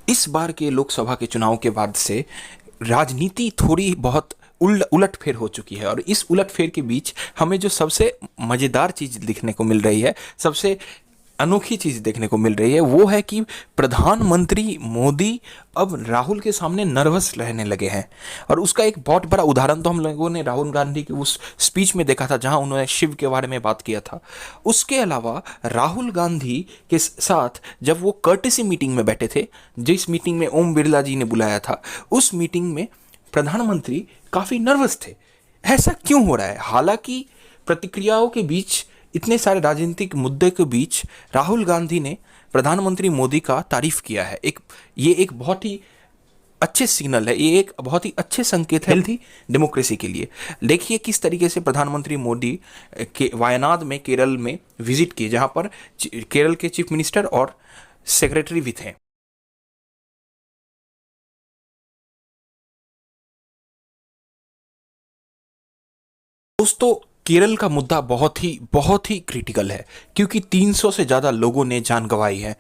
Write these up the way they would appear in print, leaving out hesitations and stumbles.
इस बार के लोकसभा के चुनाव के बाद से राजनीति थोड़ी बहुत उलटफेर हो चुकी है और इस उलटफेर के बीच हमें जो सबसे मज़ेदार चीज़ दिखने को मिल रही है, सबसे अनोखी चीज़ देखने को मिल रही है, वो है कि प्रधानमंत्री मोदी अब राहुल के सामने नर्वस रहने लगे हैं। और उसका एक बहुत बड़ा उदाहरण तो हम लोगों ने राहुल गांधी की उस स्पीच में देखा था जहां उन्होंने शिव के बारे में बात किया था। उसके अलावा राहुल गांधी के साथ जब वो कर्टेसी मीटिंग में बैठे थे, जिस मीटिंग में ओम बिरला जी ने बुलाया था, उस मीटिंग में प्रधानमंत्री काफ़ी नर्वस थे। ऐसा क्यों हो रहा है? हालांकि प्रतिक्रियाओं के बीच, इतने सारे राजनीतिक मुद्दे के बीच राहुल गांधी ने प्रधानमंत्री मोदी का तारीफ किया है। ये एक बहुत ही अच्छे सिग्नल है, ये एक बहुत ही अच्छे संकेत है हेल्थी डेमोक्रेसी के लिए। देखिए किस तरीके से प्रधानमंत्री मोदी के वायनाड में, केरल में विजिट किए, जहां पर केरल के चीफ मिनिस्टर और सेक्रेटरी भी थे। दोस्तों, केरल का मुद्दा बहुत ही क्रिटिकल है क्योंकि 300 से ज़्यादा लोगों ने जान गंवाई है।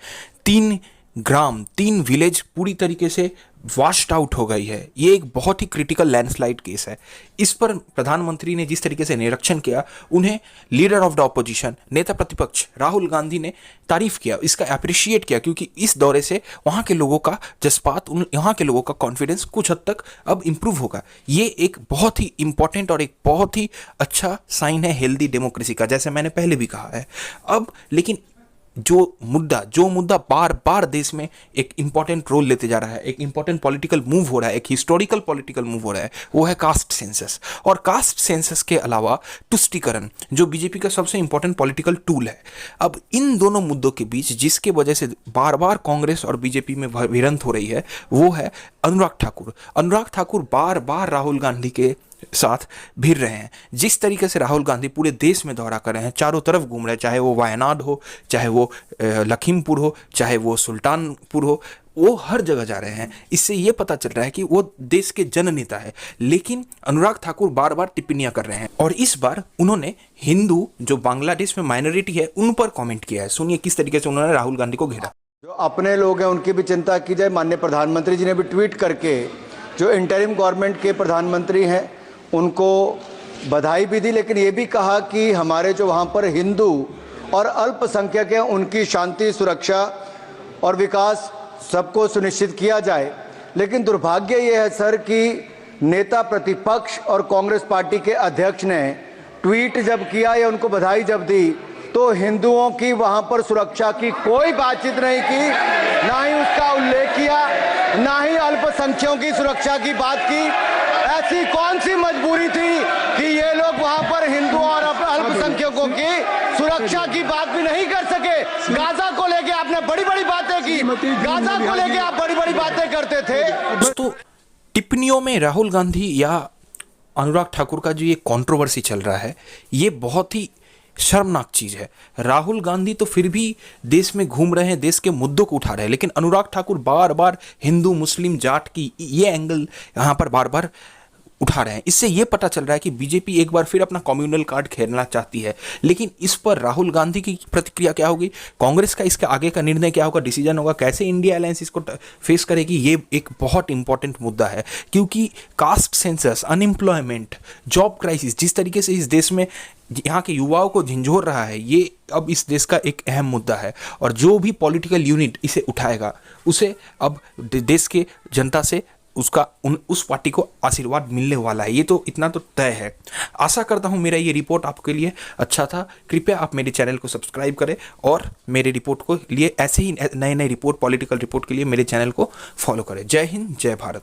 3 विलेज पूरी तरीके से वॉश्ड आउट हो गई है। ये एक बहुत ही क्रिटिकल लैंडस्लाइड केस है। इस पर प्रधानमंत्री ने जिस तरीके से निरीक्षण किया, उन्हें लीडर ऑफ द ऑपोजिशन, नेता प्रतिपक्ष राहुल गांधी ने तारीफ किया, इसका अप्रिशिएट किया, क्योंकि इस दौरे से वहाँ के लोगों का जज्बात, यहाँ के लोगों का कॉन्फिडेंस कुछ हद तक अब इम्प्रूव होगा। ये एक बहुत ही इंपॉर्टेंट और एक बहुत ही अच्छा साइन है हेल्दी डेमोक्रेसी का, जैसे मैंने पहले भी कहा है। अब लेकिन जो मुद्दा बार बार देश में एक इंपॉर्टेंट रोल लेते जा रहा है, एक इंपॉर्टेंट पॉलिटिकल मूव हो रहा है, एक हिस्टोरिकल पॉलिटिकल मूव हो रहा है, वो है कास्ट सेंसस। और कास्ट सेंसस के अलावा तुष्टीकरण, जो बीजेपी का सबसे इंपॉर्टेंट पॉलिटिकल टूल है। अब इन दोनों मुद्दों के बीच जिसके वजह से बार बार कांग्रेस और बीजेपी में भिड़ंत हो रही है, वो है अनुराग ठाकुर बार बार राहुल गांधी के साथ भिड़ रहे हैं। जिस तरीके से राहुल गांधी पूरे देश में दौरा कर रहे हैं, चारों तरफ घूम रहे हैं, चाहे वो वायनाड हो, चाहे वो लखीमपुर हो, चाहे वो सुल्तानपुर हो, वो हर जगह जा रहे हैं। इससे ये पता चल रहा है कि वो देश के जननेता है। लेकिन अनुराग ठाकुर बार बार टिप्पणियां कर रहे हैं और इस बार उन्होंने हिंदू जो बांग्लादेश में माइनॉरिटी है उन पर कमेंट किया है। सुनिए किस तरीके से उन्होंने राहुल गांधी को घेरा। जो अपने लोग हैं उनकी भी चिंता की जाए। माननीय प्रधानमंत्री जी ने भी ट्वीट करके जो इंटरिम गवर्नमेंट के प्रधानमंत्री हैं उनको बधाई भी दी, लेकिन ये भी कहा कि हमारे जो वहाँ पर हिंदू और अल्पसंख्यक हैं उनकी शांति, सुरक्षा और विकास सबको सुनिश्चित किया जाए। लेकिन दुर्भाग्य ये है सर कि नेता प्रतिपक्ष और कांग्रेस पार्टी के अध्यक्ष ने ट्वीट जब किया या उनको बधाई जब दी तो हिंदुओं की वहाँ पर सुरक्षा की कोई बातचीत नहीं की, ना ही उसका उल्लेख किया, ना ही अल्पसंख्यकों की सुरक्षा की बात की। ऐसी कौन सी मजबूरी थी कि ये लोग वहां पर हिंदुओं और अल्पसंख्यकों की सुरक्षा की बात भी नहीं कर सके? गाजा को लेके आपने बड़ी बड़ी बातें की, गाजा को लेके आप बड़ी बड़ी बातें करते थे। दोस्तों, टिप्पणियों में राहुल गांधी या अनुराग ठाकुर का जो ये कंट्रोवर्सी चल रहा है, ये बहुत ही शर्मनाक चीज़ है। राहुल गांधी तो फिर भी देश में घूम रहे हैं, देश के मुद्दों को उठा रहे हैं, लेकिन अनुराग ठाकुर बार बार हिंदू मुस्लिम जाट की ये एंगल यहाँ पर बार बार उठा रहे हैं। इससे ये पता चल रहा है कि बीजेपी एक बार फिर अपना कम्युनल कार्ड खेलना चाहती है। लेकिन इस पर राहुल गांधी की प्रतिक्रिया क्या होगी, कांग्रेस का इसके आगे का निर्णय क्या होगा, डिसीजन होगा, कैसे इंडिया अलायंस इसको फेस करेगी, ये एक बहुत इंपॉर्टेंट मुद्दा है। क्योंकि caste census, unemployment, job crisis जिस तरीके से इस देश में यहाँ के युवाओं को झंझोर रहा है, ये अब इस देश का एक अहम मुद्दा है। और जो भी पॉलिटिकल यूनिट इसे उठाएगा, उसे अब देश के जनता से उस पार्टी को आशीर्वाद मिलने वाला है। ये तो इतना तो तय है। आशा करता हूँ मेरा ये रिपोर्ट आपके लिए अच्छा था। कृपया आप मेरे चैनल को सब्सक्राइब करें और मेरे रिपोर्ट को लिए ऐसे ही नए नए रिपोर्ट, पॉलिटिकल रिपोर्ट के लिए मेरे चैनल को फॉलो करें। जय हिंद, जय भारत।